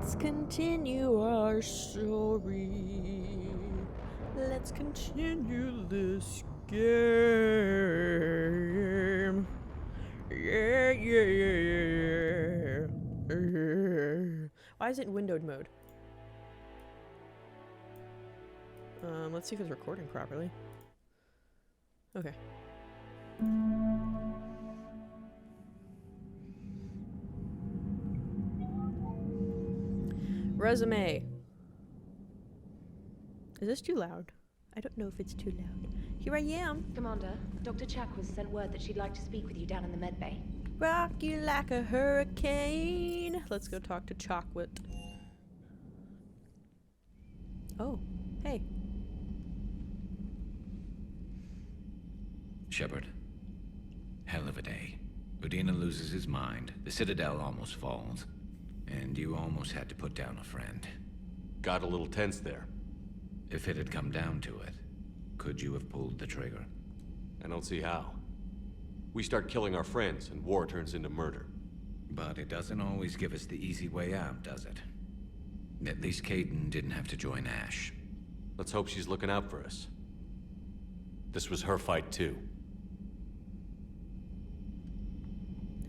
Let's continue our story. Let's continue this game. Yeah. Why is it in windowed mode? Let's see if it's recording properly. Okay. Resume. Is this too loud? I don't know if it's too loud. Here I am. Commander, Dr. Chakwas sent word that she'd like to speak with you down in the medbay. Rock you like a hurricane. Let's go talk to Chakwas. Oh, hey. Shepard. Hell of a day. Udina loses his mind, the Citadel almost falls, and you almost had to put down a friend. Got a little tense there. If it had come down to it, could you have pulled the trigger? I don't see how. We start killing our friends, and war turns into murder. But it doesn't always give us the easy way out, does it? At least Kaidan didn't have to join Ash. Let's hope she's looking out for us. This was her fight, too.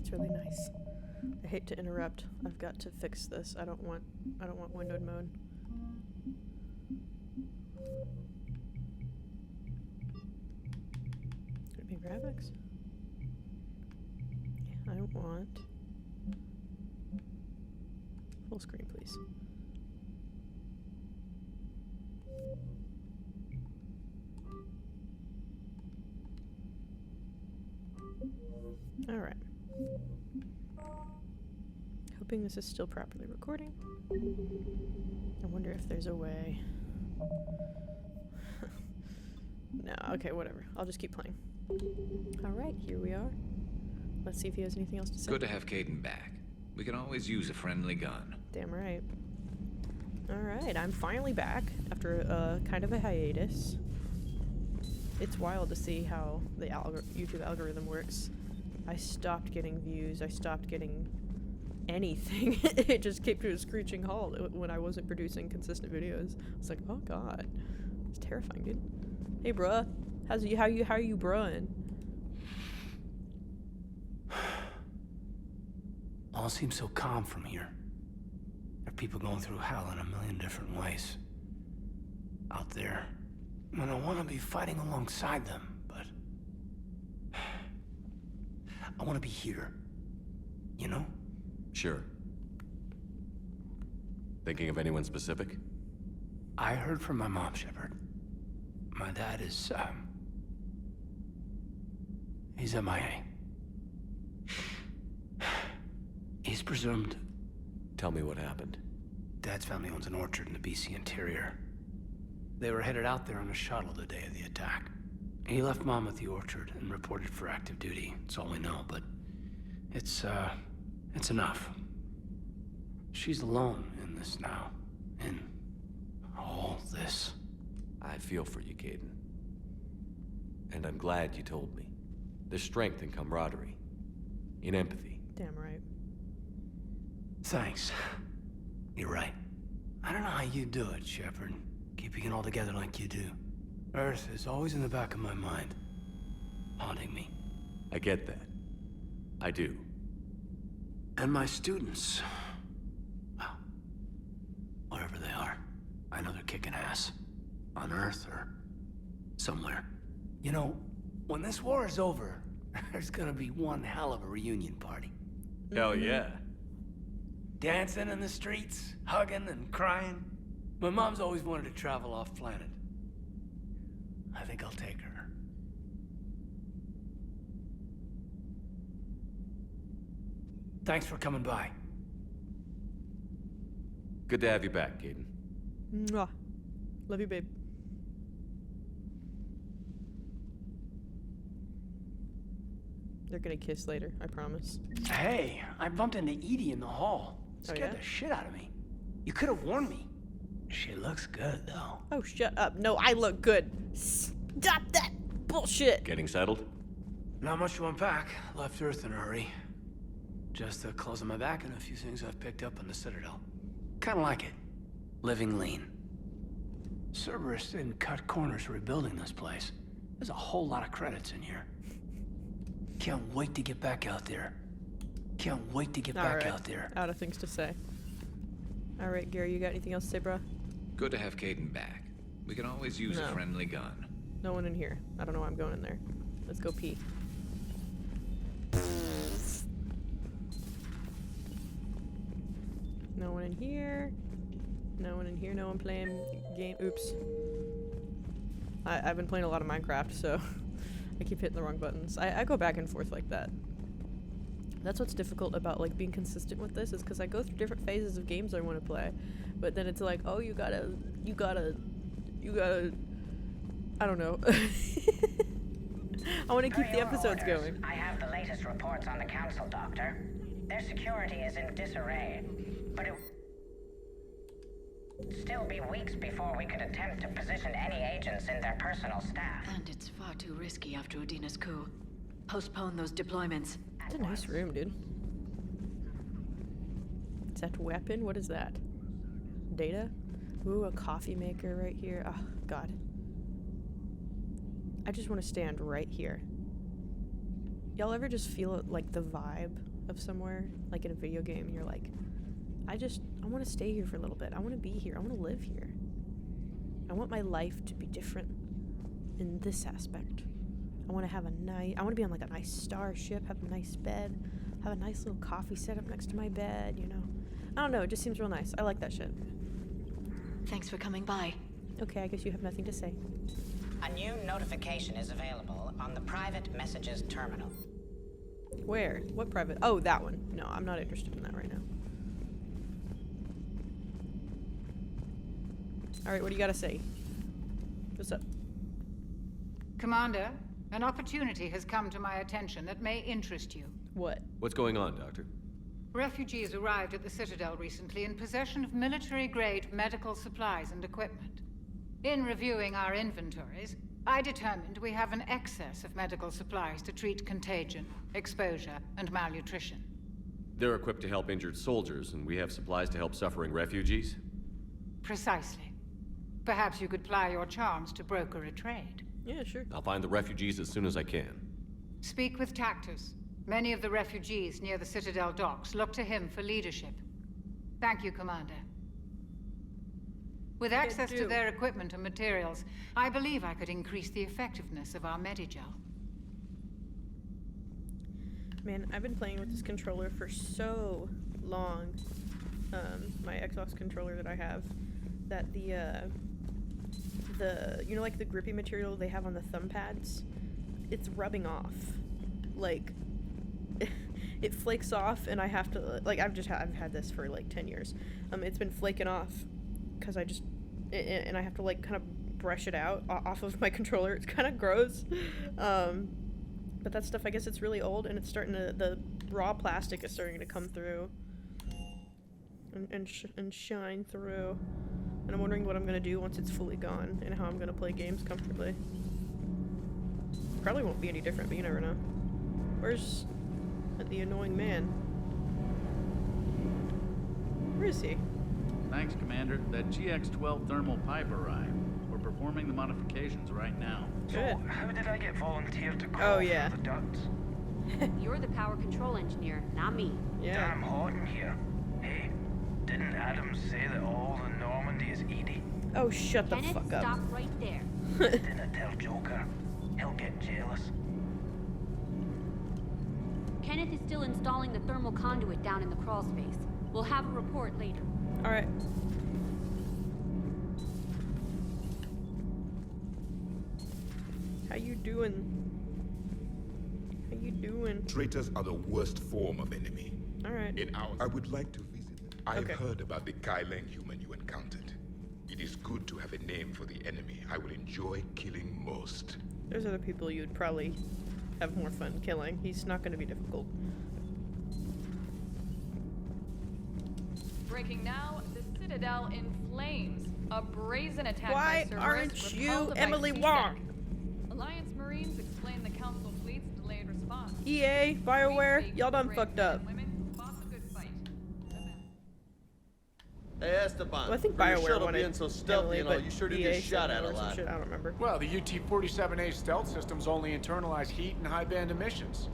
It's really nice. I hate to interrupt. I've got to fix this. I don't want windowed mode. Could it be graphics? Yeah, I want full screen, please. All right. Hoping this is still properly recording. I wonder if there's a way. No, okay, whatever. I'll just keep playing. Alright, here we are. Let's see if he has anything else to say. Good to have Kaidan back. We can always use a friendly gun. Damn right. Alright, I'm finally back after kind of a hiatus. It's wild to see how the YouTube algorithm works. I stopped getting views, I stopped getting anything. It just came to a screeching halt when I wasn't producing consistent videos. It's like, oh god. It's terrifying, dude. Hey bruh. How are you bruhin'? All seems so calm from here. There are people going through hell in a million different ways. Out there. And I want to be fighting alongside them, but I want to be here. You know? Sure. Thinking of anyone specific? I heard from my mom, Shepard. My dad is, he's MIA. He's presumed. Tell me what happened. Dad's family owns an orchard in the BC interior. They were headed out there on a shuttle the day of the attack. He left Mom at the orchard and reported for active duty. That's all we know, but it's enough. She's alone in this now. In all this. I feel for you, Kaidan. And I'm glad you told me. There's strength in camaraderie. In empathy. Damn right. Thanks. You're right. I don't know how you do it, Shepard. Keeping it all together like you do. Earth is always in the back of my mind. Haunting me. I get that. I do. And my students. Well, wherever they are. I know they're kicking ass. On Earth or somewhere. You know, when this war is over, there's gonna be one hell of a reunion party. Hell yeah. Dancing in the streets, hugging and crying. My mom's always wanted to travel off planet. I think I'll take her. Thanks for coming by. Good to have you back, Kaidan. Mwah. Love you, babe. They're gonna kiss later, I promise. Hey, I bumped into Edie in the hall. Oh, Scared yeah? the shit out of me. You could have warned me. She looks good, though. Oh, shut up. No, I look good. Stop that bullshit. Getting settled? Not much to unpack. Left Earth in a hurry. Just the clothes on my back and a few things I've picked up on the Citadel. Kinda like it. Living lean. Cerberus didn't cut corners rebuilding this place. There's a whole lot of credits in here. Can't wait to get back out there. Can't wait to get back out there. Out of things to say. Alright, Gary, you got anything else to say, bruh? Good to have Caden back. We can always use a No. friendly gun. No one in here. I don't know why I'm going in there. Let's go pee. No one in here. No one in here. No one playing game. Oops. I've been playing a lot of Minecraft, so I keep hitting the wrong buttons. I go back and forth like that. That's what's difficult about like being consistent with this, is because I go through different phases of games I want to play, but then it's like, oh, you gotta, I don't know. I want to keep the episodes going. I have the latest reports on the Council, Doctor. Their security is in disarray, but it would still be weeks before we could attempt to position any agents in their personal staff. And it's far too risky after Udina's coup. Postpone those deployments. It's a nice room, dude. Is that weapon? What is that? Data? Ooh, a coffee maker right here. Oh, God. I just want to stand right here. Y'all ever just feel like the vibe of somewhere, like in a video game, and you're like, I want to stay here for a little bit. I want to be here. I want to live here. I want my life to be different in this aspect. I want to have I want to be on like a nice starship, have a nice bed, have a nice little coffee set up next to my bed, you know. I don't know, it just seems real nice. I like that shit. Thanks for coming by. Okay, I guess you have nothing to say. A new notification is available on the private messages terminal. Where? What private? Oh, that one. No, I'm not interested in that right now. Alright, what do you gotta say? What's up? Commander, an opportunity has come to my attention that may interest you. What? What's going on, Doctor? Refugees arrived at the Citadel recently in possession of military-grade medical supplies and equipment. In reviewing our inventories, I determined we have an excess of medical supplies to treat contagion, exposure, and malnutrition. They're equipped to help injured soldiers, and we have supplies to help suffering refugees? Precisely. Perhaps you could ply your charms to broker a trade. Yeah, sure. I'll find the refugees as soon as I can. Speak with Tactus. Many of the refugees near the Citadel docks look to him for leadership. Thank you, Commander. With access to their equipment and materials, I believe I could increase the effectiveness of our Medigel. Man, I've been playing with this controller for so long. My Xbox controller that I have, that the you know, like the grippy material they have on the thumb pads, it's rubbing off. Like, it flakes off, and I have to, like, I've had this for like 10 years. It's been flaking off because and I have to like kind of brush it out off of my controller. It's kind of gross. But that stuff, I guess it's really old, and it's starting to, the raw plastic is starting to come through and shine through. And I'm wondering what I'm gonna do once it's fully gone, and how I'm gonna play games comfortably. Probably won't be any different, but you never know. Where's the annoying man? Where is he? Thanks, Commander. That GX-12 thermal pipe arrived. We're performing the modifications right now. Good. How did I get volunteered to crawl Oh, yeah. through the ducts? You're the power control engineer, not me. Yeah. Damn hot in here. Hey, didn't Adams say that all in Normandy is Edie? Oh, shut the Kenneth, fuck up. stop right there. Didn't tell Joker. He'll get jealous. Kenneth is still installing the thermal conduit down in the crawl space. We'll have a report later. Alright. How you doing? How you doing? Traitors are the worst form of enemy. Alright. In our, I would like to visit them. I have Okay. heard about the Kylan human you encountered. It is good to have a name for the enemy I will enjoy killing most. There's other people you'd probably have more fun killing. He's not going to be difficult. Breaking now, the Citadel in flames. A brazen attack Why by Cerberus aren't you repelled by Emily CSEC. Wong? Alliance Marines explain the Council fleet's delayed response. EA, BioWare, y'all done fucked up. Women fought the good fight. Hey, Esteban. Well, I think for your BioWare shuttle wanted being so stealthy Emily, and all, but you sure did EA get shot said at no a or some lot. shit, I don't remember. Well, the UT-47A stealth systems only internalize heat and high-band emissions.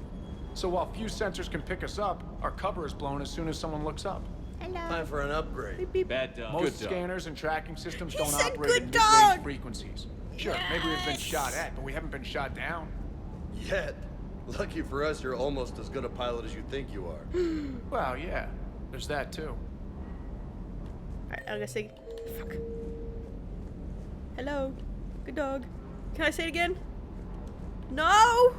So while few sensors can pick us up, our cover is blown as soon as someone looks up. Time for an upgrade. Beep, beep. Bad dog. Most scanners and tracking systems He don't said operate good in dog! mid-range frequencies. Sure, maybe we've been shot at, but we haven't been shot down. Yet. Lucky for us, you're almost as good a pilot as you think you are. Well, yeah, there's that too. Alright, I'm gonna say, fuck. Hello, good dog. Can I say it again? No!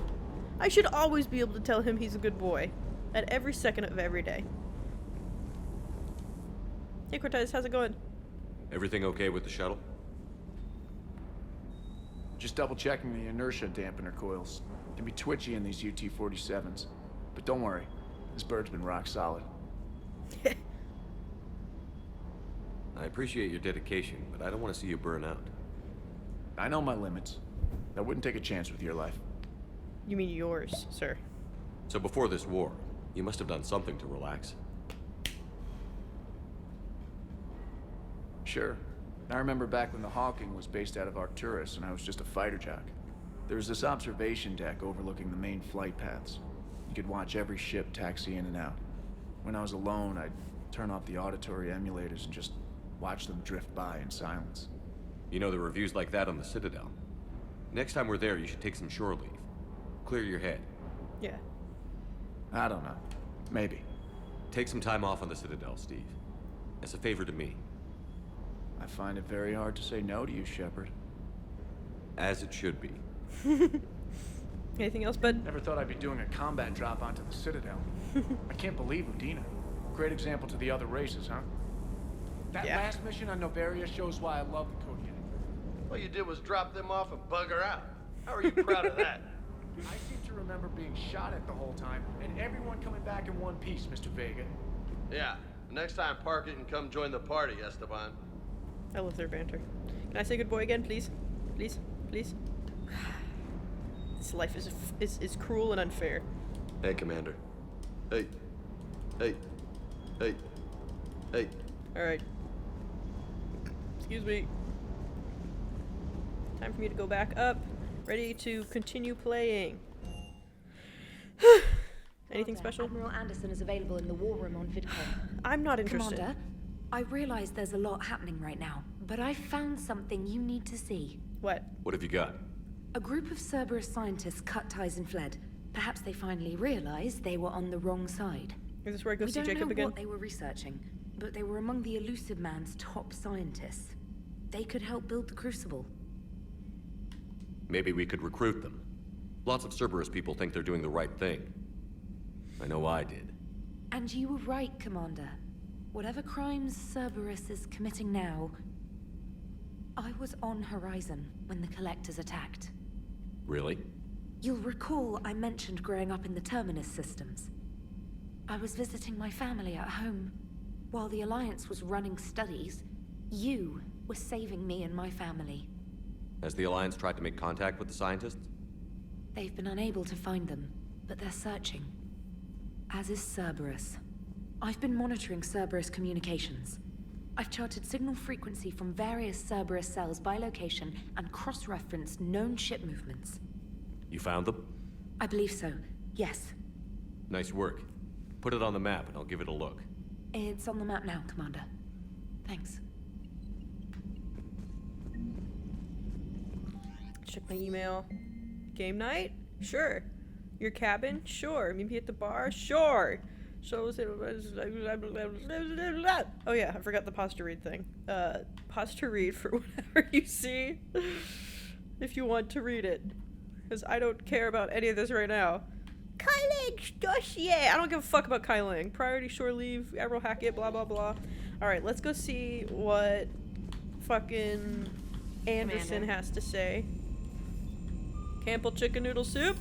I should always be able to tell him he's a good boy. At every second of every day. Hey Cortez, how's it going? Everything okay with the shuttle? Just double checking the inertia dampener coils. Can be twitchy in these UT-47s. But don't worry, this bird's been rock solid. I appreciate your dedication, but I don't want to see you burn out. I know my limits. I wouldn't take a chance with your life. You mean yours, sir? So before this war, you must have done something to relax. Sure. I remember back when the Hawking was based out of Arcturus and I was just a fighter jock. There was this observation deck overlooking the main flight paths. You could watch every ship taxi in and out. When I was alone, I'd turn off the auditory emulators and just watch them drift by in silence. You know, the reviews like that on the Citadel. Next time we're there, you should take some shore leave. Clear your head. Yeah. I don't know. Maybe. Take some time off on the Citadel, Steve. As a favor to me. I find it very hard to say no to you, Shepard. As it should be. Anything else, bud? Never thought I'd be doing a combat drop onto the Citadel. I can't believe Udina. Great example to the other races, huh? That last mission on Noveria shows why I love the Code Unit. All you did was drop them off and bugger out. How are you proud of that? I seem to remember being shot at the whole time, and everyone coming back in one piece, Mr. Vega. Yeah. Next time, park it and come join the party, Esteban. I love their banter. Can I say good boy again, please? Please? Please? This life is cruel and unfair. Hey, Commander. Hey. Hey. Hey. Hey. Alright. Excuse me. Time for me to go back up. Ready to continue playing. Anything special? Admiral Anderson is available in the war room on VidCon. I'm not interested. Commander, I realize there's a lot happening right now, but I found something you need to see. What? What have you got? A group of Cerberus scientists cut ties and fled. Perhaps they finally realized they were on the wrong side. Is this where I go We see don't Jacob know again? what they were researching, but they were among the Elusive Man's top scientists. They could help build the Crucible. Maybe we could recruit them. Lots of Cerberus people think they're doing the right thing. I know I did. And you were right, Commander. Whatever crimes Cerberus is committing now, I was on Horizon when the Collectors attacked. Really? You'll recall I mentioned growing up in the Terminus systems. I was visiting my family at home. While the Alliance was running studies, you were saving me and my family. Has the Alliance tried to make contact with the scientists? They've been unable to find them, but they're searching. As is Cerberus. I've been monitoring Cerberus communications. I've charted signal frequency from various Cerberus cells by location and cross-referenced known ship movements. You found them? I believe so, yes. Nice work. Put it on the map and I'll give it a look. It's on the map now, Commander. Thanks. Check my email. Game night? Sure. Your cabin? Sure. Maybe at the bar? Sure. So, oh yeah, I forgot the pause to read thing. Pause to read for whatever you see, if you want to read it. Because I don't care about any of this right now. Kai Lang's dossier! I don't give a fuck about Kai Lang. Priority shore leave, Admiral Hackett, blah blah blah. Alright, let's go see what fucking Anderson has to say. Campbell chicken noodle soup?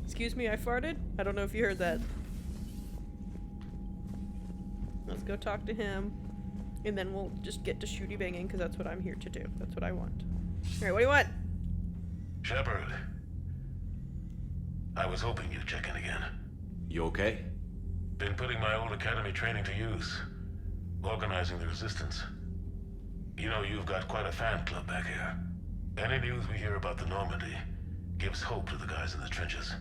Excuse me, I farted? I don't know if you heard that. Let's go talk to him. And then we'll just get to shooty banging, because that's what I'm here to do. That's what I want. Alright, what do you want? Shepard. I was hoping you'd check in again. You okay? Been putting my old academy training to use. Organizing the resistance. You know, you've got quite a fan club back here. Any news we hear about the Normandy gives hope to the guys in the trenches.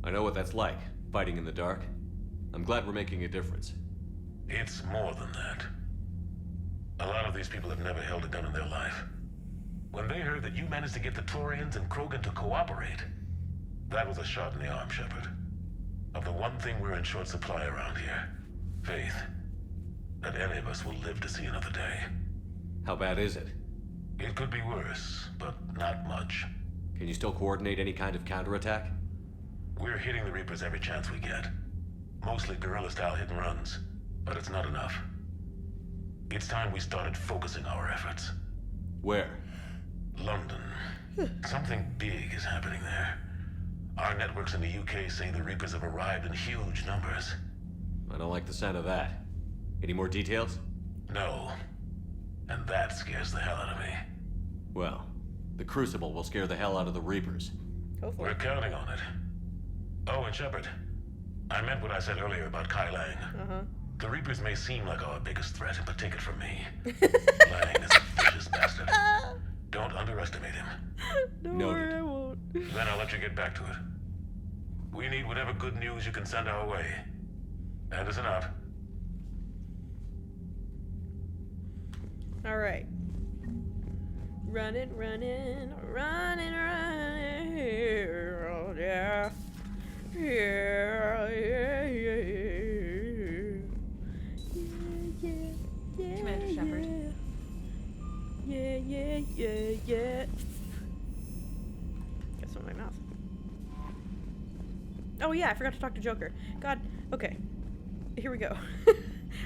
I know what that's like, fighting in the dark. I'm glad we're making a difference. It's more than that. A lot of these people have never held a gun in their life. When they heard that you managed to get the Turians and Krogan to cooperate, that was a shot in the arm, Shepard. Of the one thing we're in short supply around here, faith. That any of us will live to see another day. How bad is it? It could be worse, but not much. Can you still coordinate any kind of counterattack? We're hitting the Reapers every chance we get. Mostly guerrilla-style hit-and-runs, but it's not enough. It's time we started focusing our efforts. Where? London. Something big is happening there. Our networks in the UK say the Reapers have arrived in huge numbers. I don't like the sound of that. Any more details? No. And that scares the hell out of me. Well, the Crucible will scare the hell out of the Reapers. We're counting on it. Oh, and Shepard, I meant what I said earlier about Kai Lang. The Reapers may seem like our biggest threat, but take it from me. Lang is a vicious bastard. Don't underestimate him. Don't worry, I won't. Then I'll let you get back to it. We need whatever good news you can send our way. Anderson out. Alright. Running, running, running, running. Yeah. Yeah, yeah, yeah. Commander Shepard. Yeah. Got some in my mouth. Oh yeah, I forgot to talk to Joker. God, okay. Here we go.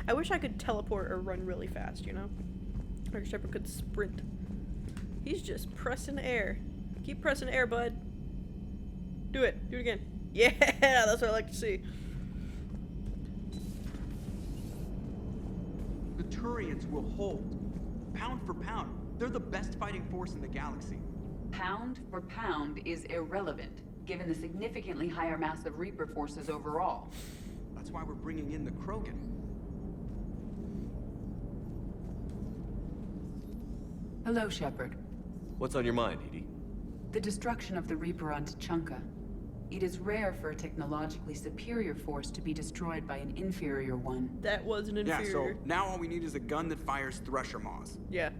I wish I could teleport or run really fast, you know? Or Shepard could sprint. He's just pressing air. Keep pressing air, bud. Do it. Do it again. Yeah, that's what I like to see. The Turians will hold. Pound for pound. They're the best fighting force in the galaxy. Pound for pound is irrelevant, given the significantly higher mass of Reaper forces overall. That's why we're bringing in the Krogan. Hello, Shepard. What's on your mind, EDI? The destruction of the Reaper on Tuchanka. It is rare for a technologically superior force to be destroyed by an inferior one. That was an inferior. Yeah, so now all we need is a gun that fires Thresher Maws. Yeah.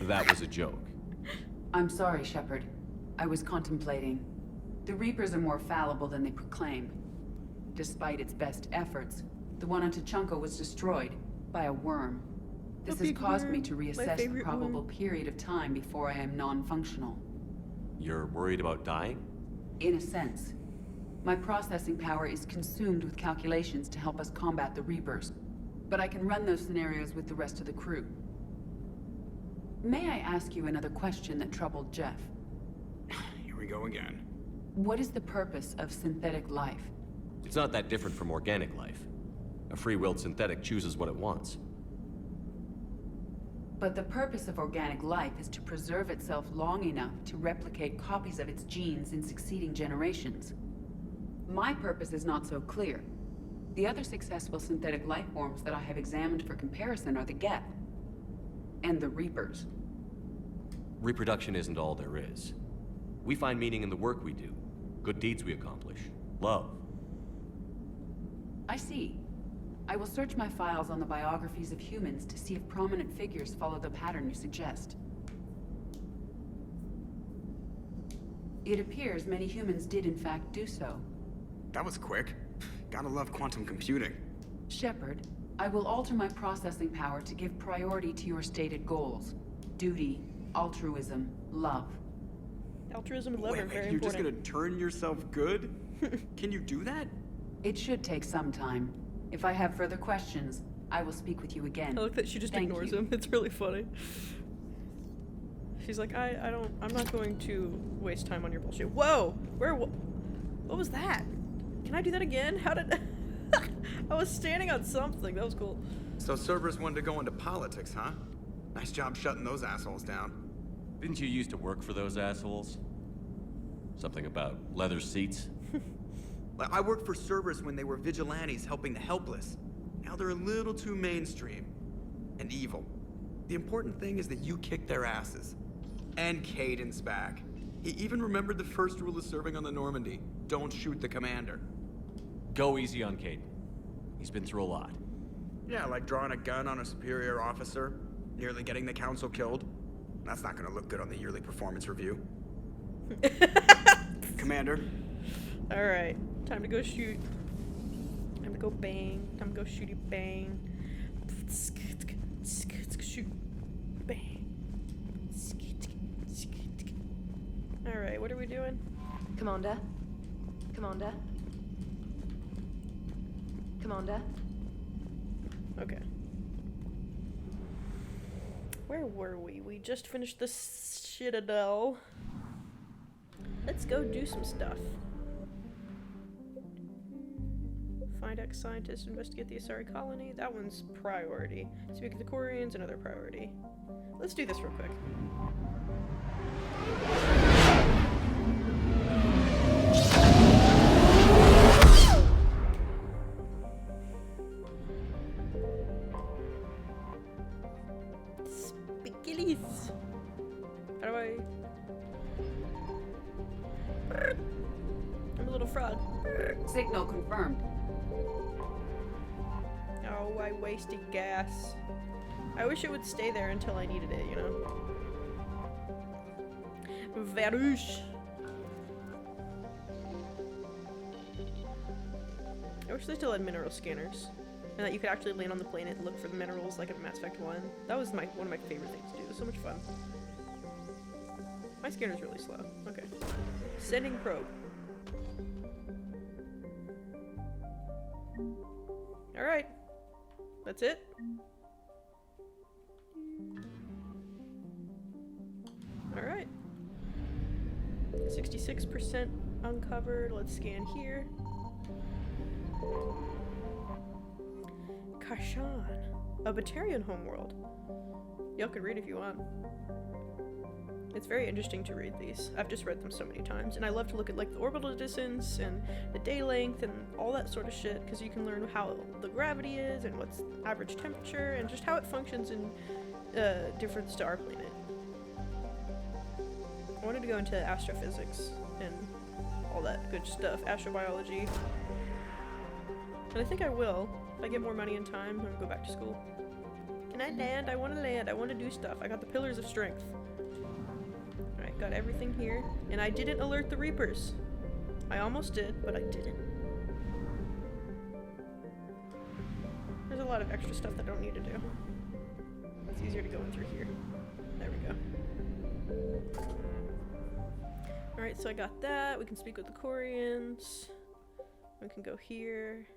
That was a joke. I'm sorry, Shepard. I was contemplating. The Reapers are more fallible than they proclaim. Despite its best efforts, the one on Tuchanka was destroyed by a worm. This has caused me to reassess the probable period of time before I am non-functional. You're worried about dying? In a sense. My processing power is consumed with calculations to help us combat the Reapers. But I can run those scenarios with the rest of the crew. May I ask you another question that troubled Jeff? Here we go again. What is the purpose of synthetic life? It's not that different from organic life. A free-willed synthetic chooses what it wants. But the purpose of organic life is to preserve itself long enough to replicate copies of its genes in succeeding generations. My purpose is not so clear. The other successful synthetic life forms that I have examined for comparison are the Geth and the Reapers. Reproduction isn't all there is. We find meaning in the work we do, good deeds we accomplish, love. I see. I will search my files on the biographies of humans to see if prominent figures follow the pattern you suggest. It appears many humans did in fact do so. That was quick. Gotta love quantum computing. Shepard, I will alter my processing power to give priority to your stated goals. Duty, altruism, love. Altruism and love are very you're important. Just gonna turn yourself good? Can you do that? It should take some time. If I have further questions, I will speak with you again. I like that she just ignores him. It's really funny. She's like, I'm not going to waste time on your bullshit. Whoa! What was that? Can I do that again? How did... I was standing on something. That was cool. So Cerberus wanted to go into politics, huh? Nice job shutting those assholes down. Didn't you used to work for those assholes? Something about leather seats? Like, I worked for Cerberus when they were vigilantes helping the helpless. Now they're a little too mainstream. And evil. The important thing is that you kicked their asses. And Kaiden's back. He even remembered the first rule of serving on the Normandy. Don't shoot the commander. Go easy on Kaiden. He's been through a lot. Yeah, like drawing a gun on a superior officer, nearly getting the council killed. That's not gonna look good on the yearly performance review. Commander. Alright, time to go shoot. Time to go bang. Time to go shooty bang. Shoot. Bang. Alright, what are we doing? Commander? Commander? Commander? Okay. Where were we? We just finished the Citadel. Let's go do some stuff. Find ex-scientists, investigate the Asari colony. That one's priority. Speak to the Quarians, another priority. Let's do this real quick. Spaghettis. How do I... I'm a little frog. Signal confirmed. Oh, I wasted gas. I wish it would stay there until I needed it, you know? Varouche. I wish they still had mineral scanners. And that you could actually land on the planet and look for the minerals like in Mass Effect 1. That was one of my favorite things to do. It was so much fun. My scanner's really slow. Okay. Sending probe. Alright. That's it. Alright. 66% uncovered. Let's scan here. Kashan. A Batarian homeworld. Y'all could read if you want. It's very interesting to read these. I've just read them so many times, and I love to look at like the orbital distance and the day length and all that sort of shit, because you can learn how the gravity is and what's average temperature and just how it functions in difference to our planet. I wanted to go into astrophysics and all that good stuff, astrobiology, and I think I will. If I get more money and time, I'm gonna go back to school. Can I land? I want to land. I want to do stuff. I got the Pillars of Strength. Alright, got everything here. And I didn't alert the Reapers. I almost did, but I didn't. There's a lot of extra stuff that I don't need to do. It's easier to go in through here. There we go. Alright, so I got that. We can speak with the Quarians. We can go here.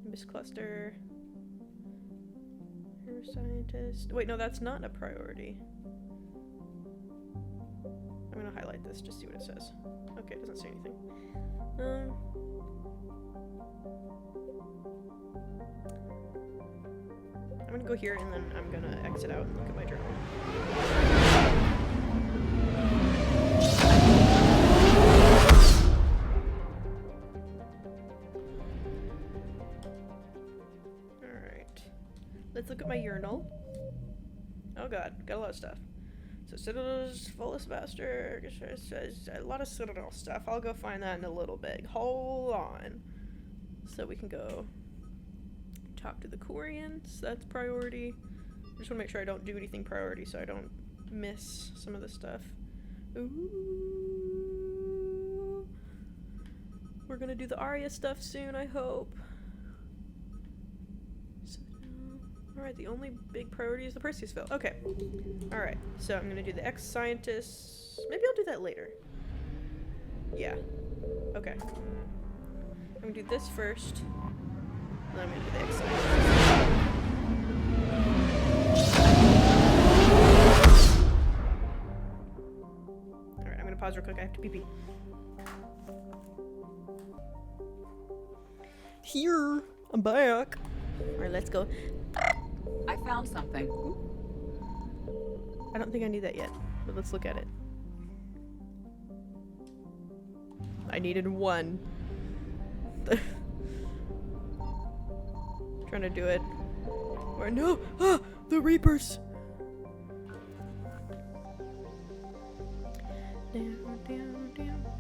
Nimbus cluster. Scientist. Wait, no, that's not a priority. I'm gonna highlight this, just see what it says. Okay, it doesn't say anything. I'm gonna go here and then I'm gonna exit out and look at my journal. Let's look at my urinal. Oh god, got a lot of stuff. So Citadel's Volus Master, a lot of Citadel stuff. I'll go find that in a little bit. Hold on. So we can go talk to the Quarians. That's priority. I just want to make sure I don't do anything priority so I don't miss some of the stuff. Ooh. We're gonna do the Arya stuff soon, I hope. Alright, the only big priority is the Perseusville. Okay. Alright, so I'm gonna do the ex-scientists. Maybe I'll do that later. Yeah. Okay. I'm gonna do this first. And then I'm gonna do the ex-scientists. Alright, I'm gonna pause real quick. I have to pee-pee. Here! I'm back! Alright, let's go. I found something. I don't think I need that yet, but let's look at it. I needed one. the... Trying to do it. Or no! Ah! The Reapers!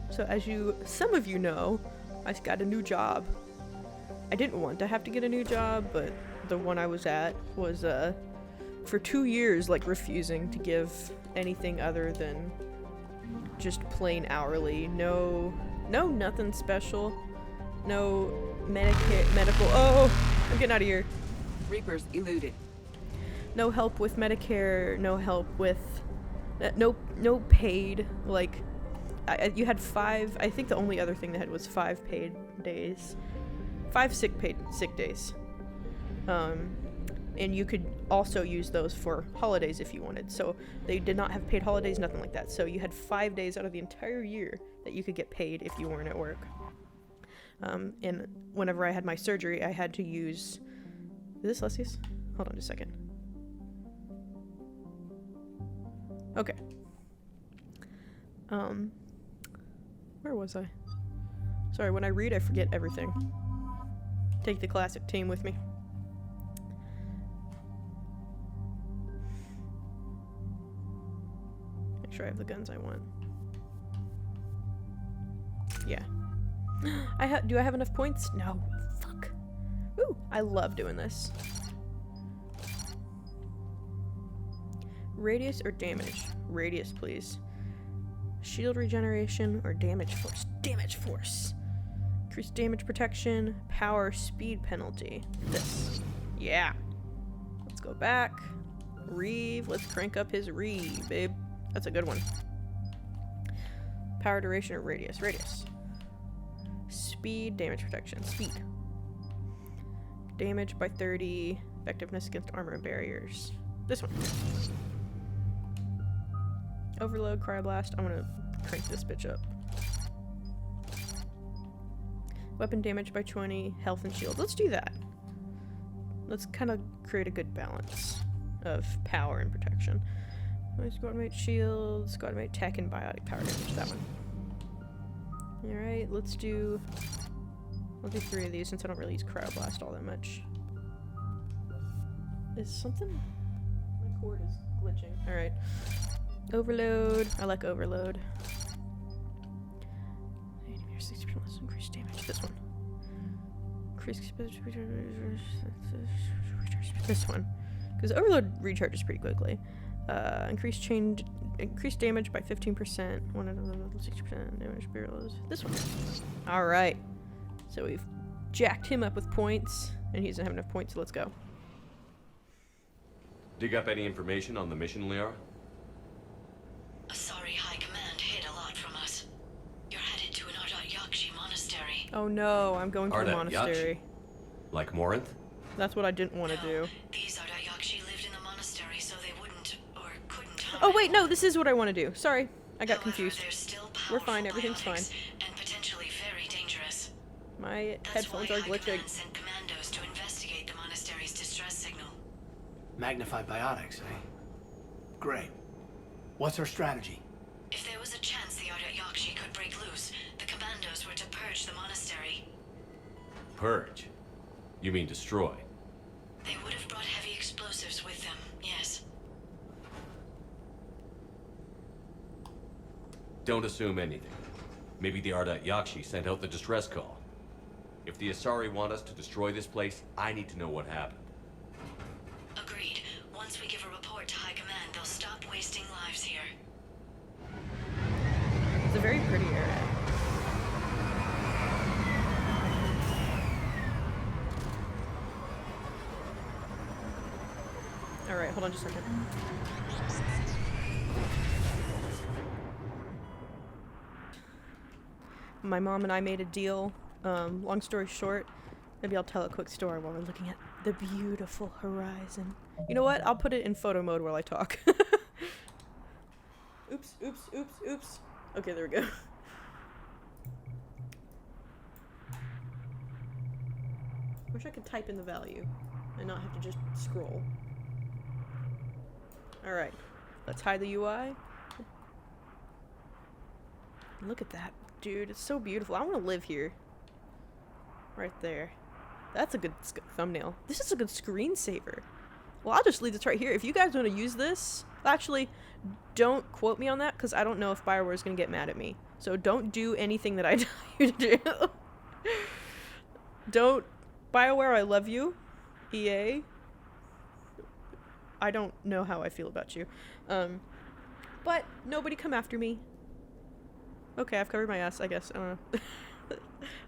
So as some of you know, I got a new job. I didn't want to have to get a new job, but the one I was at was, for 2 years, like, refusing to give anything other than just plain hourly. No, nothing special. No medical. Oh, I'm getting out of here. Reapers eluded. No help with Medicare. No help with. No paid. Like, you had 5. I think the only other thing they had was 5 paid days. 5 sick days. And you could also use those for holidays if you wanted. So they did not have paid holidays, nothing like that. So you had 5 days out of the entire year that you could get paid if you weren't at work. And whenever I had my surgery, I had to use... Is this Lesius? Hold on just a second. Okay. Where was I? Sorry, when I read, I forget everything. Take the classic team with me. Make sure I have the guns I want. Yeah. Do I have enough points? No. Fuck. Ooh, I love doing this. Radius or damage? Radius, please. Shield regeneration or damage force? Damage force. Increased damage protection, power, speed penalty. This. Yeah. Let's go back. Reeve. Let's crank up his Reeve, babe. That's a good one. Power, duration, or radius? Radius. Speed, damage protection. Speed. Damage by 30. Effectiveness against armor and barriers. This one. Overload, cryoblast. I'm gonna crank this bitch up. Weapon damage by 20. Health and shield. Let's do that. Let's kind of create a good balance of power and protection. Squad mate shield, squad mate tech, and biotic power damage. That one. Alright, let's do... I'll do 3 of these since I don't really use cryoblast all that much. Is something... My cord is glitching. Alright. Overload. I like overload. 60% less increased damage. This one. This one. Because overload recharges pretty quickly. Increased damage by 15%. 60% damage barrels. This one. Alright. So we've jacked him up with points, and he doesn't have enough points, so let's go. Dig up any information on the mission, Liara? Asari High Command hid a lot from us. You're headed to an Ardat Yakshi monastery. Oh no, I'm going to a monastery. Yakshi? Like Morinth? That's what I didn't want to do. These Ardat Yakshi lived in the monastery so they wouldn't or couldn't hide. Oh wait, no, this is what I want to do. Sorry, I got confused. We're fine, everything's fine. And potentially very dangerous. My headphones are glitching. Sent commandos to investigate the monastery's distress signal. Magnified biotics, eh? Great. What's our strategy? If there was a chance the Ardat Yakshi could break loose, the commandos were to purge the monastery. Purge? You mean destroy? They would have brought heavy explosives with them, yes. Don't assume anything. Maybe the Ardat Yakshi sent out the distress call. If the Asari want us to destroy this place, I need to know what happened. Agreed. Once we give a report to High Command, they'll stop wasting lives here. It's a very pretty area. Alright, hold on just a second. My mom and I made a deal. Long story short, maybe I'll tell a quick story while we're looking at the beautiful horizon. You know what? I'll put it in photo mode while I talk. Oops, oops, oops, oops. Okay, there we go. Wish I could type in the value and not have to just scroll. Alright, let's hide the UI. Look at that, dude. It's so beautiful. I want to live here. Right there. That's a good thumbnail. This is a good screensaver. Well, I'll just leave this right here. If you guys want to use this, actually, don't quote me on that because I don't know if BioWare is going to get mad at me. So don't do anything that I tell you to do. Don't. BioWare, I love you. EA. I don't know how I feel about you. But nobody come after me. Okay, I've covered my ass, I guess. I don't know.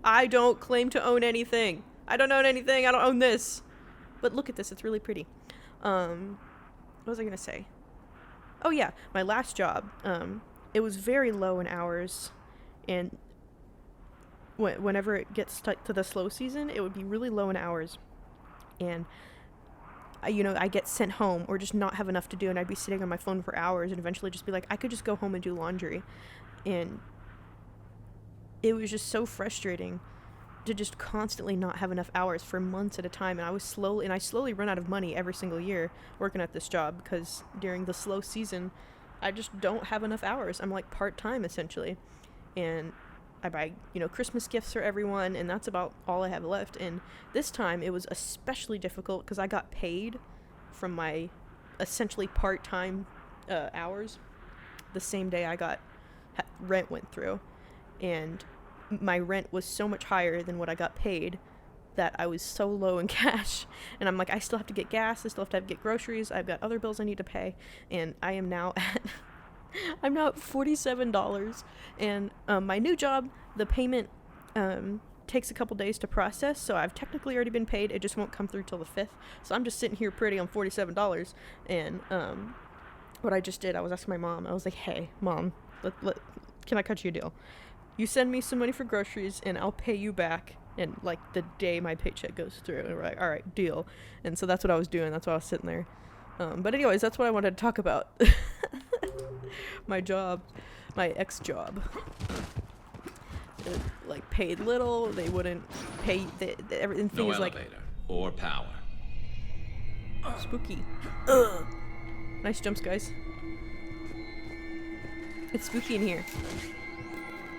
I don't claim to own anything. I don't own anything. I don't own this. But look at this. It's really pretty. What was I going to say? Oh, yeah. My last job. It was very low in hours. And whenever it gets stuck to the slow season, it would be really low in hours. And I get sent home or just not have enough to do, and I'd be sitting on my phone for hours and eventually just be like, I could just go home and do laundry. And it was just so frustrating to just constantly not have enough hours for months at a time. And I slowly run out of money every single year working at this job because during the slow season, I just don't have enough hours. I'm like part-time essentially. And I buy, Christmas gifts for everyone, and that's about all I have left. And this time it was especially difficult because I got paid from my essentially part-time hours the same day I got rent went through. And my rent was so much higher than what I got paid that I was so low in cash. And I'm like, I still have to get gas, I still have to get groceries, I've got other bills I need to pay, and I am now at I'm now at $47, and my new job, the payment takes a couple days to process, so I've technically already been paid. It just won't come through till the 5th, so I'm just sitting here pretty on $47. And what I just did, I was asking my mom. I was like, hey, Mom, can I cut you a deal? You send me some money for groceries, and I'll pay you back in like the day my paycheck goes through. And we're like, all right, deal. And so that's what I was doing. That's why I was sitting there. But anyways, that's what I wanted to talk about. My job, my ex-job. It, like, paid little. They wouldn't pay. Everything no is like elevator or power. Spooky. Ugh. Nice jumps, guys. It's spooky in here.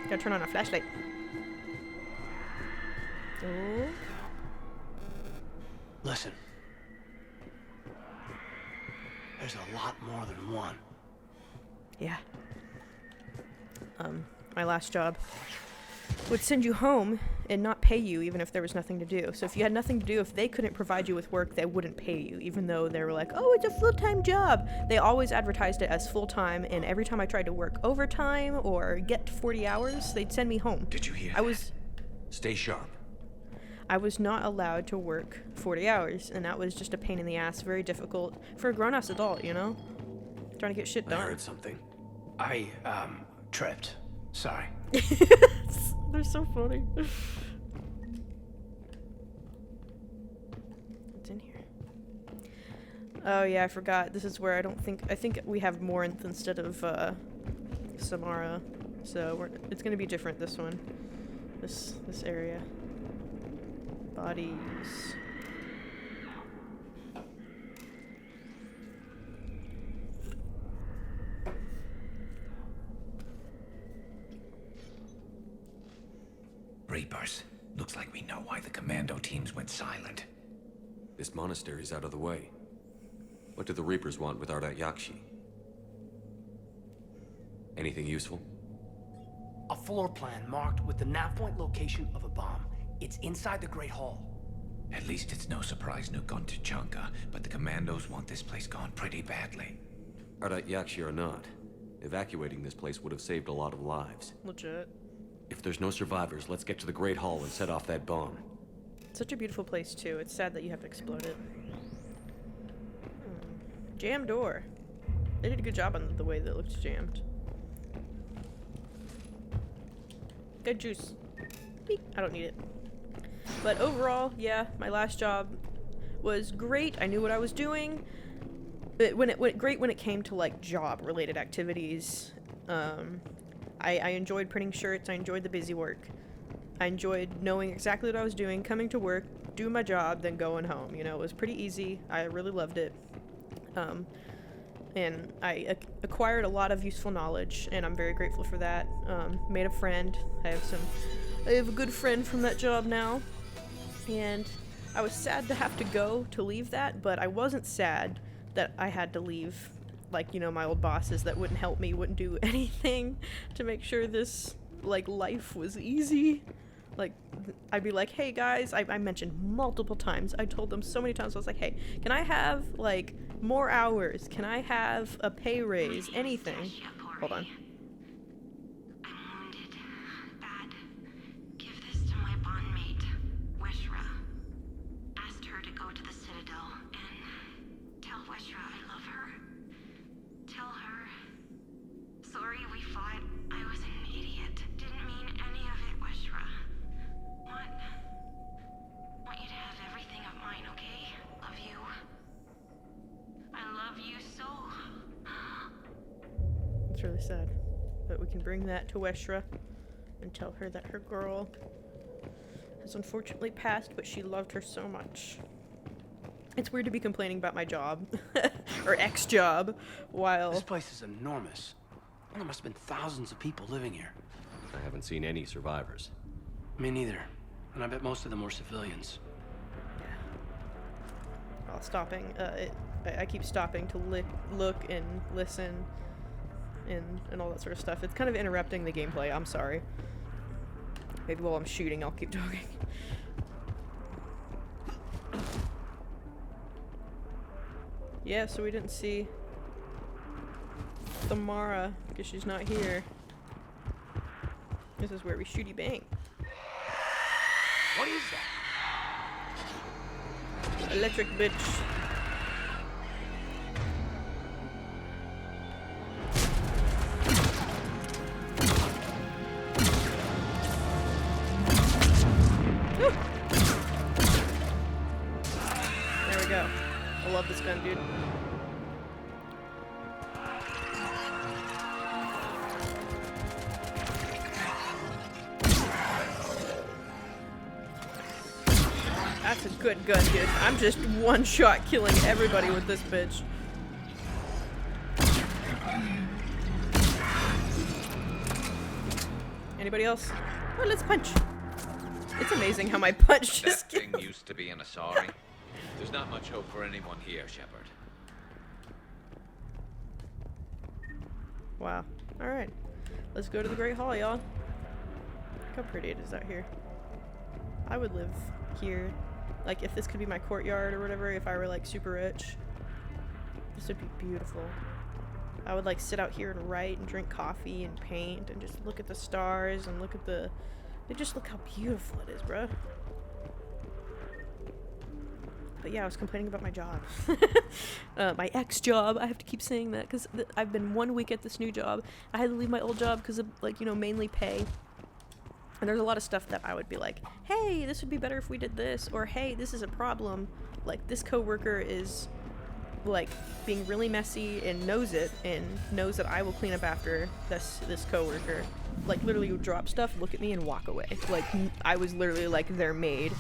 Gotta turn on a flashlight. Oh. Listen. There's a lot more than one. Yeah. My last job would send you home and not pay you even if there was nothing to do. So if you had nothing to do, if they couldn't provide you with work, they wouldn't pay you, even though they were like, oh, it's a full-time job. They always advertised it as full-time, and every time I tried to work overtime or get 40 hours, they'd send me home. Did you hear that? Stay sharp. I was not allowed to work 40 hours, and that was just a pain in the ass, very difficult for a grown-ass adult, Trying to get shit done. I heard something. I, tripped. Sorry. They're so funny. What's in here? Oh yeah, I forgot. This is where I think we have Morinth instead of Samara. So it's gonna be different, this one. This area. Bodies. Reapers. Looks like we know why the commando teams went silent. This monastery's out of the way. What do the Reapers want with Ardat Yakshi? Anything useful? A floor plan marked with the nav point location of a bomb. It's inside the Great Hall. At least it's no surprise nuke on Tuchanka, but the commandos want this place gone pretty badly. Ardat Yakshi or not, evacuating this place would have saved a lot of lives. Legit. If there's no survivors, let's get to the Great Hall and set off that bomb. Such a beautiful place, too. It's sad that you have to explode it. Jam door. They did a good job on the way that it looks jammed. Good juice. Beep. I don't need it. But overall, yeah, my last job was great. I knew what I was doing. But when it went great when it came to like job-related activities. I enjoyed printing shirts. I enjoyed the busy work. I enjoyed knowing exactly what I was doing, coming to work, doing my job, then going home. It was pretty easy. I really loved it. And I acquired a lot of useful knowledge, and I'm very grateful for that. Made a friend. I have a good friend from that job now. And I was sad to have to go to leave that, but I wasn't sad that I had to leave, like, you know, my old bosses that wouldn't help me, wouldn't do anything to make sure this, like, life was easy. Like, I'd be like, hey guys, I mentioned multiple times, I told them so many times, I was like, hey, can I have, like, more hours? Can I have a pay raise? Anything. Hold on. I'm wounded. Bad. Give this to my bondmate, Weshra. Asked her to go to the Citadel and tell Weshra I love her. Tell her. Sorry we fought. I was an idiot. Didn't mean any of it, Weshra. Want you to have everything of mine, okay? Love you. I love you so. It's really sad. But we can bring that to Weshra and tell her that her girl has unfortunately passed, but she loved her so much. It's weird to be complaining about my job, or ex-job, while... This place is enormous. There must have been thousands of people living here. I haven't seen any survivors. Me neither. And I bet most of them were civilians. While stopping, I keep stopping to look and listen and all that sort of stuff. It's kind of interrupting the gameplay, I'm sorry. Maybe while I'm shooting I'll keep talking. Yeah, so we didn't see Samara because she's not here. This is where we shooty bang. What is that? Electric bitch. Woo. There we go. I love this gun, dude. That's a good gun, dude. I'm just one shot killing everybody with this bitch. Anybody else? Oh, let's punch. It's amazing how my punch just That thing used to be an Asari. There's not much hope for anyone here, Shepard. Wow. Alright. Let's go to the Great Hall, y'all. Look how pretty it is out here. I would live here. Like, if this could be my courtyard or whatever, if I were, like, super rich. This would be beautiful. I would, like, sit out here and write and drink coffee and paint and just look at the stars and look at the... Just look how beautiful it is, bro. But yeah, I was complaining about my job. My ex-job. I have to keep saying that because I've been 1 week at this new job. I had to leave my old job because of, like, you know, mainly pay. And there's a lot of stuff that I would be like, hey, this would be better if we did this, or hey, this is a problem. Like, this coworker is, like, being really messy and knows it, and knows that I will clean up after this coworker. Like, literally would drop stuff, look at me, and walk away. Like, I was literally, like, their maid,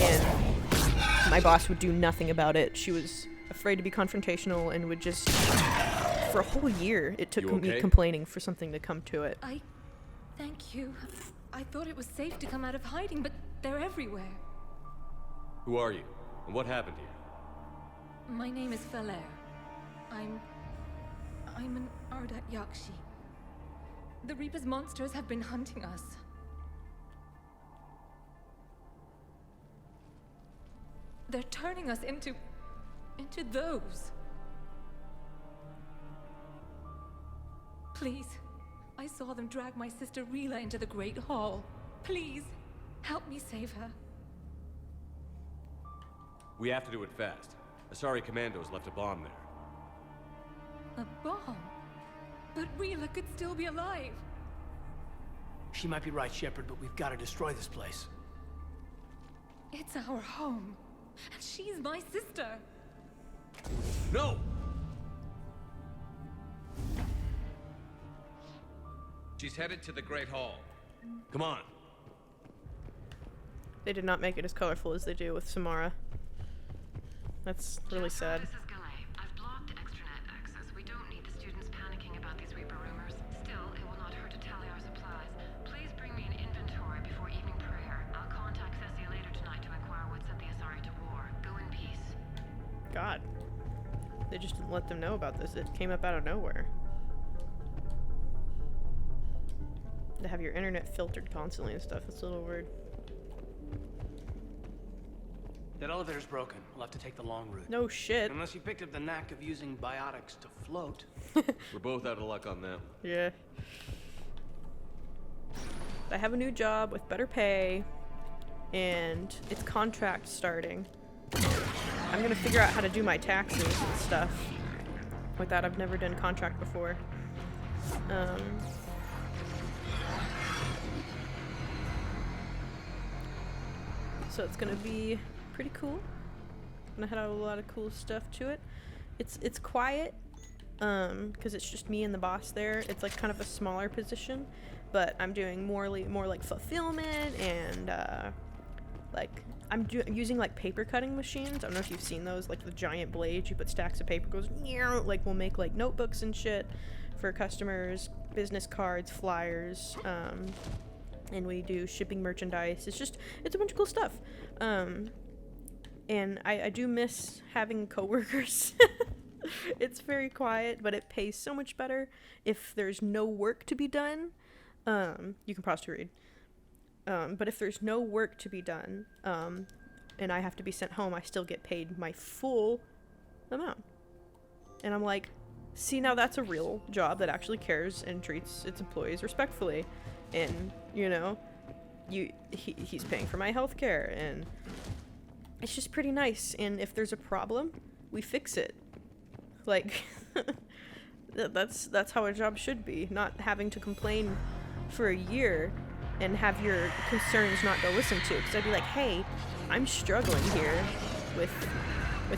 and my boss would do nothing about it. She was afraid to be confrontational and would just... For a whole year, it took me complaining for something to come to it. Thank you. I thought it was safe to come out of hiding, but they're everywhere. Who are you? And what happened here? My name is Falair. I'm an Ardat Yakshi. The Reaper's monsters have been hunting us. They're turning us into those. Please. I saw them drag my sister Rila into the Great Hall. Please, help me save her. We have to do it fast. Asari Commandos left a bomb there. A bomb? But Rila could still be alive. She might be right, Shepard, but we've got to destroy this place. It's our home. And she's my sister. No! She's headed to the Great Hall. Come on. They did not make it as colorful as they do with Samara. That's really sad. This is Galay. I've blocked extranet access. We don't need the students panicking about these Reaper rumors. Still, it will not hurt to tally our supplies. Please bring me an inventory before evening prayer. I'll contact Ceci later tonight to inquire what's God. They just didn't let them know about this. It came up out of nowhere. To have your internet filtered constantly and stuff. It's a little weird. That elevator's broken. We'll have to take the long route. No shit. Unless you picked up the knack of using biotics to float. We're both out of luck on that. Yeah. I have a new job with better pay, and it's contract starting. I'm gonna figure out how to do my taxes and stuff. With that, I've never done contract before. So it's gonna be pretty cool. Gonna have a lot of cool stuff to it. It's quiet, because it's just me and the boss there. It's like kind of a smaller position, but I'm doing more like fulfillment and like I'm using like paper cutting machines. I don't know if you've seen those, like the giant blades. You put stacks of paper, goes like we'll make like notebooks and shit for customers, business cards, flyers, and we do shipping merchandise. It's a bunch of cool stuff. And I do miss having coworkers. It's very quiet, but it pays so much better if there's no work to be done. You can pause to read. But if there's no work to be done, and I have to be sent home, I still get paid my full amount. And I'm like, see, now that's a real job that actually cares and treats its employees respectfully. And, you know, he's paying for my health care, and it's just pretty nice. And if there's a problem, we fix it. Like, that's how a job should be. Not having to complain for a year and have your concerns not go listened to. Because I'd be like, hey, I'm struggling here with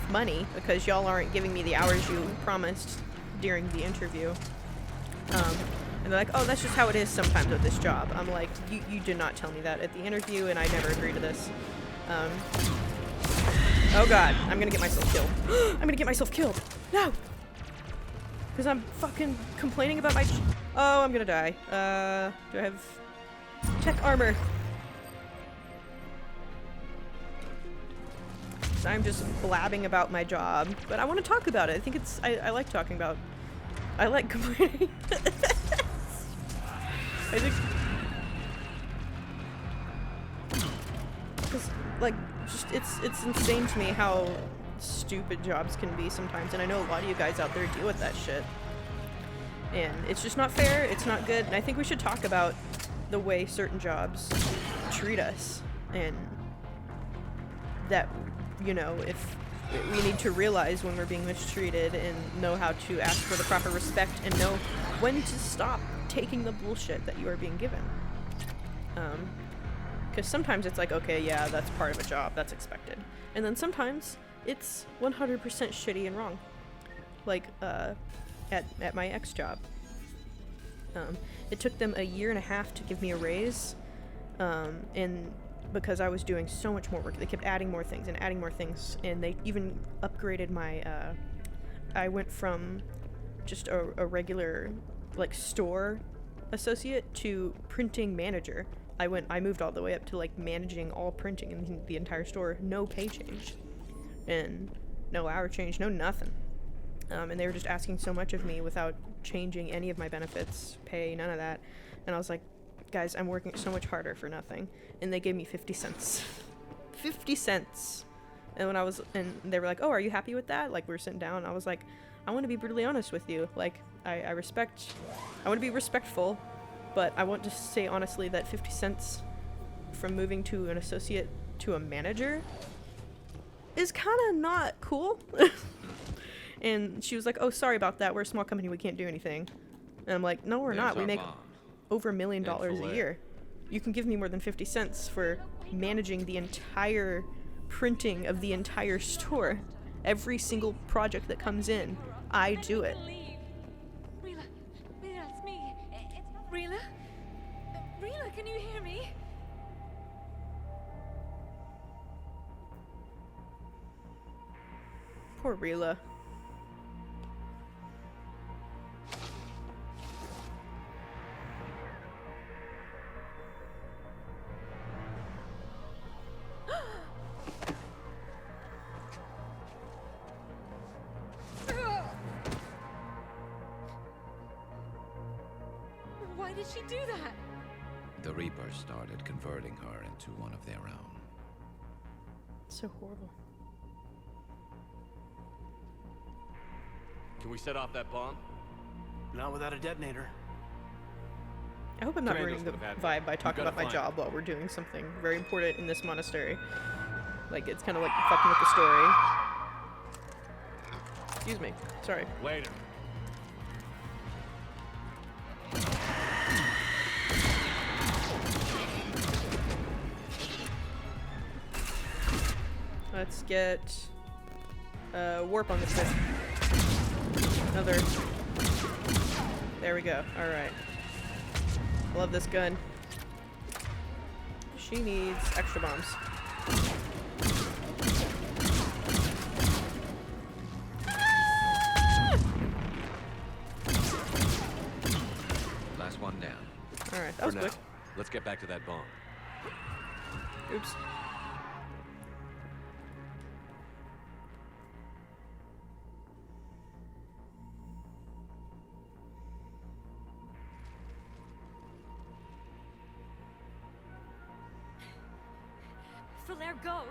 money because y'all aren't giving me the hours you promised during the interview. And they're like, oh, that's just how it is sometimes with this job. I'm like, you did not tell me that at the interview, and I never agreed to this. Oh god, I'm gonna get myself killed. I'm gonna get myself killed. No! Because I'm fucking complaining about my... Oh, I'm gonna die. Do I have tech armor? So I'm just blabbing about my job, but I want to talk about it. I think it's... I like talking about... I like complaining. I think... Because, like, just, it's insane to me how stupid jobs can be sometimes, and I know a lot of you guys out there deal with that shit. And it's just not fair, it's not good, and I think we should talk about the way certain jobs treat us, and that, you know, if we need to realize when we're being mistreated and know how to ask for the proper respect and know when to stop taking the bullshit that you are being given. Because sometimes it's like, okay, yeah, that's part of a job, that's expected. And then sometimes it's 100% shitty and wrong. Like, at my ex job. It took them 1.5 years to give me a raise, and because I was doing so much more work. They kept adding more things, and they even upgraded my, I went from just a regular, like, store associate to printing manager. I moved all the way up to, like, managing all printing in the entire store. No pay change. And no hour change, no nothing. And they were just asking so much of me without changing any of my benefits, pay, none of that. And I was like, guys, I'm working so much harder for nothing. And they gave me 50 cents. 50 cents. And and they were like, oh, are you happy with that? Like, we were sitting down, I was like, I want to be brutally honest with you. Like, I want to be respectful, but I want to say honestly that 50 cents from moving to an associate to a manager is kind of not cool. And she was like, oh, sorry about that. We're a small company. We can't do anything. And I'm like, no, we're not. We make over $1 million a year. You can give me more than 50 cents for managing the entire printing of the entire store. Every single project that comes in, I do it. Rila, it's me. It's not Rila. Rila, can you hear me? Poor Rila. Why did she do that? The Reapers started converting her into one of their own. So horrible. Can we set off that bomb? Not without a detonator. I hope I'm not Commandos ruining the would have had vibe by one. talking You about my gotta job while we're doing something very important in this monastery. Like, it's kind of like fucking with the story. Excuse me. Sorry. Later. Let's get warp on this thing. Another. There we go. Alright. Love this gun. She needs extra bombs. Last one down. Alright, that was For quick. now, let's get back to that bomb. Oops. Falaire, go!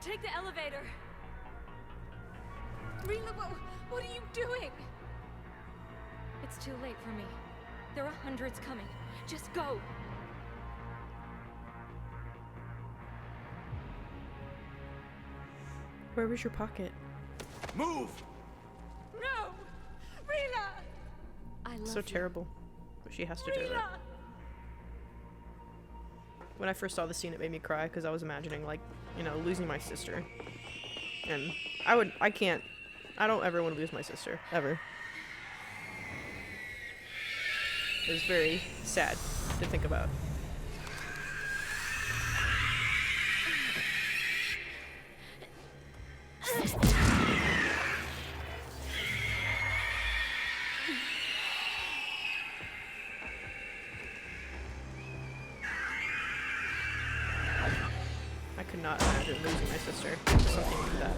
Take the elevator! Rila, what are you doing? It's too late for me. There are hundreds coming. Just go! Where was your pocket? Move! No! Rila! I love So you. terrible. But she has to do it. Rila! When I first saw the scene, it made me cry because I was imagining, like, you know, losing my sister. And I don't ever want to lose my sister. Ever. It was very sad to think about. I could not imagine losing my sister to something like that.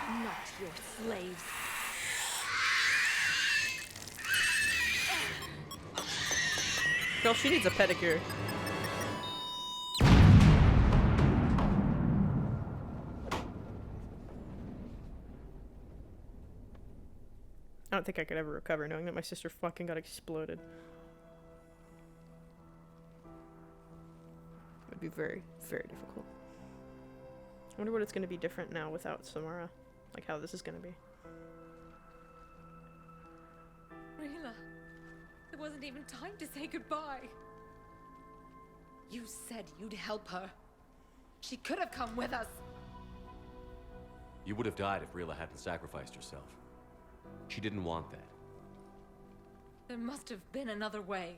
We're not your slaves. Girl, she needs a pedicure. I don't think I could ever recover knowing that my sister fucking got exploded. It would be very, very difficult. I wonder what it's going to be different now without Samara. Like how this is going to be. Rila, there wasn't even time to say goodbye. You said you'd help her. She could have come with us. You would have died if Rila hadn't sacrificed herself. She didn't want that. There must have been another way.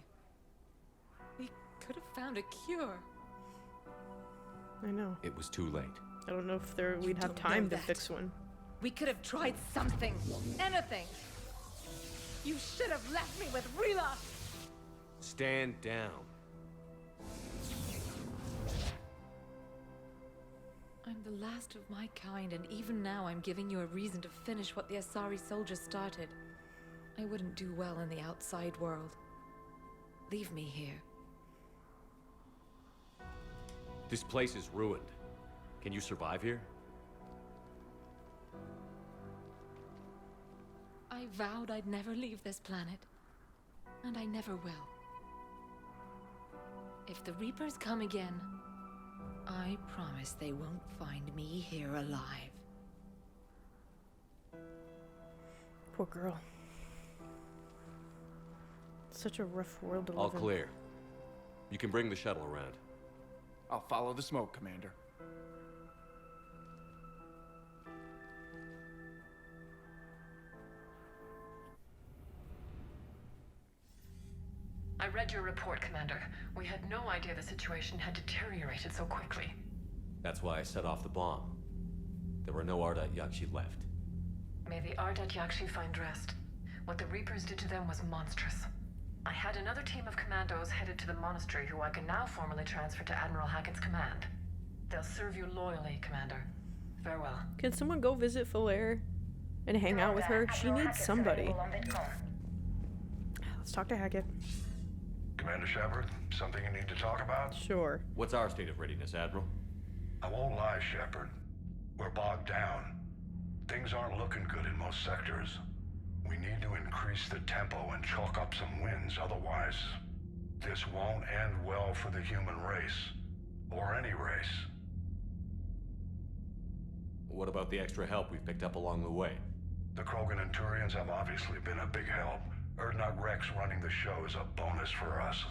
We could have found a cure. I know. It was too late. I don't know if we'd have don't time know to that. fix one. We could have tried something. Anything. You should have left me with Rila. Stand down. I'm the last of my kind, and even now I'm giving you a reason to finish what the Asari soldiers started. I wouldn't do well in the outside world. Leave me here. This place is ruined. Can you survive here? I vowed I'd never leave this planet. And I never will. If the Reapers come again, I promise they won't find me here alive. Poor girl. Such a rough world to All live in. clear. You can bring the shuttle around. I'll follow the smoke, Commander. I read your report, Commander. We had no idea the situation had deteriorated so quickly. That's why I set off the bomb. There were no Ardat Yakshi left. May the Ardat Yakshi find rest. What the Reapers did to them was monstrous. I had another team of commandos headed to the monastery who I can now formally transfer to Admiral Hackett's command. They'll serve you loyally, Commander. Farewell. Can someone go visit Falair and hang out with her? She needs somebody. Let's talk to Hackett. Commander Shepard, something you need to talk about? Sure. What's our state of readiness, Admiral? I won't lie, Shepard. We're bogged down. Things aren't looking good in most sectors. We need to increase the tempo and chalk up some wins, otherwise this won't end well for the human race. Or any race. What about the extra help we've picked up along the way? The Krogan and Turians have obviously been a big help. Urdnot Rex running the show is a bonus for us.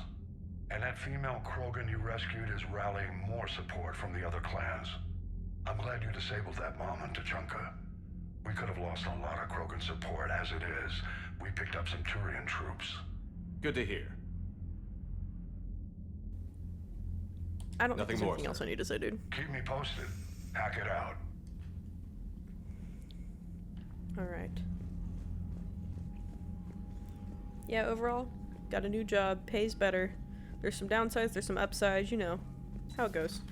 And that female Krogan you rescued is rallying more support from the other clans. I'm glad you disabled that mom in Tuchanka. We could have lost a lot of Krogan support as it is. We picked up some Turian troops. Good to hear. I don't think there's anything else I need to say, dude. Keep me posted. Hack it out. Alright. Yeah, overall, got a new job, pays better. There's some downsides, there's some upsides, you know how it goes.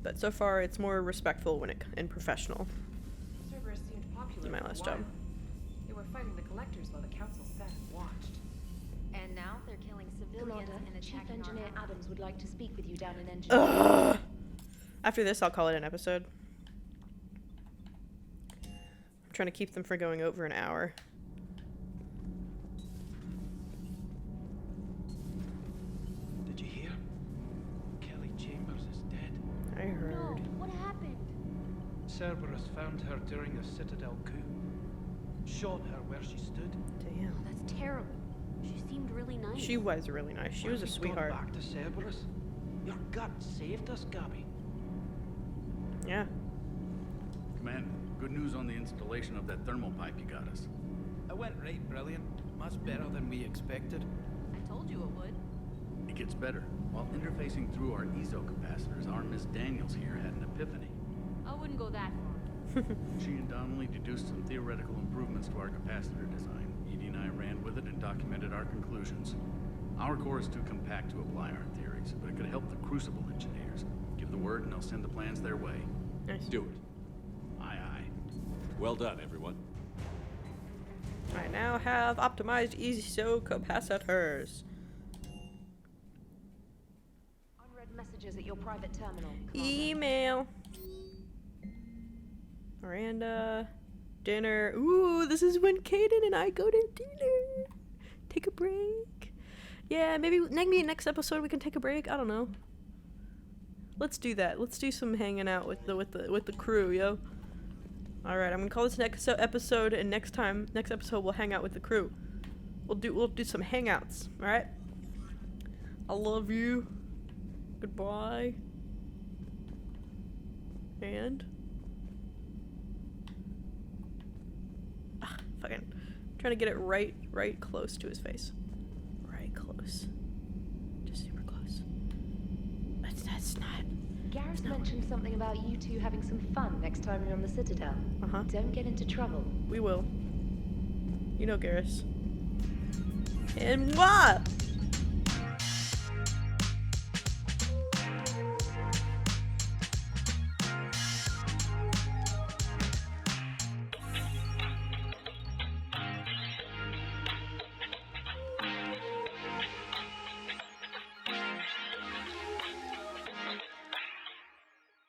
But so far, it's more respectful and professional Cerberus seemed popular than my for a last while. job. They were fighting the collectors while the council sat and watched. And now they're killing civilians and Chief attacking Engineer our Adams would like to speak with you down in engineering. Ugh. After this, I'll call it an episode. I'm trying to keep them from going over an hour. Did you hear? Kelly Chambers is dead. I heard. No, what happened? Cerberus found her during a Citadel coup. Shot her where she stood. Damn. That's terrible. She seemed really nice. She was really nice. She was a sweetheart. Back to Cerberus. Your gut saved us, Gabby. Yeah. Commander, good news on the installation of that thermal pipe you got us. It went right brilliant. Much better than we expected. I told you it would. It gets better. While interfacing through our ESO capacitors, our Miss Daniels here had an epiphany. I wouldn't go that far. She and Donnelly deduced some theoretical improvements to our capacitor design. Edie and I ran with it and documented our conclusions. Our core is too compact to apply our theories, but it could help the Crucible engineers. Give the word and they'll send the plans their way. Nice. Do it. Aye, aye. Well done, everyone. I now have optimized ESO capacitors. Unread messages at your private terminal. Email. Miranda. Dinner. Ooh, this is when Kaden and I go to dinner. Take a break. Yeah, maybe next episode we can take a break. I don't know. Let's do that. Let's do some hanging out with the crew, yo. All right, I'm gonna call this next episode, and next episode we'll hang out with the crew. We'll do some hangouts. All right. I love you. Goodbye. And fucking trying to get it right close to his face. Right close. Just super close. That's not. Gareth mentioned something about you two having some fun next time you're on the Citadel. Don't get into trouble. We will. You know Garrus. And what?